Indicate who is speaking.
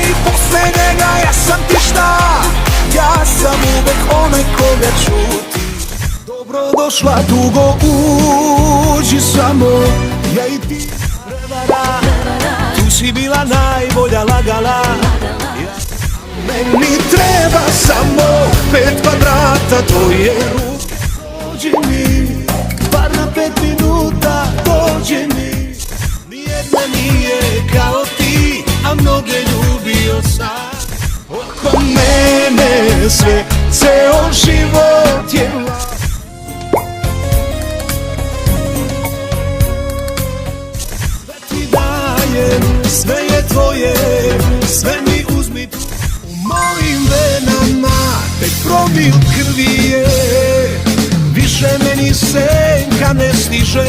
Speaker 1: i posle njega ja sam ti šta? Ja sam uvek onaj koga čuti. Dobrodošla, tugo uđi samo, ja i ti prevara. Tu si bila najbolja, lagala. Meni treba samo 5 kvadrata tvoje ruke. Dođi mi, bar na 5 minuta, dođi mi. Nijedna nije kao ti, a mnoge ljubio sam. Oko mene sve, ceo život je laž. Sve ti dajem, sve je tvoje, sve mi uzmi tu. U mojim venama tek promil krvi je, više meni senka ne stiže.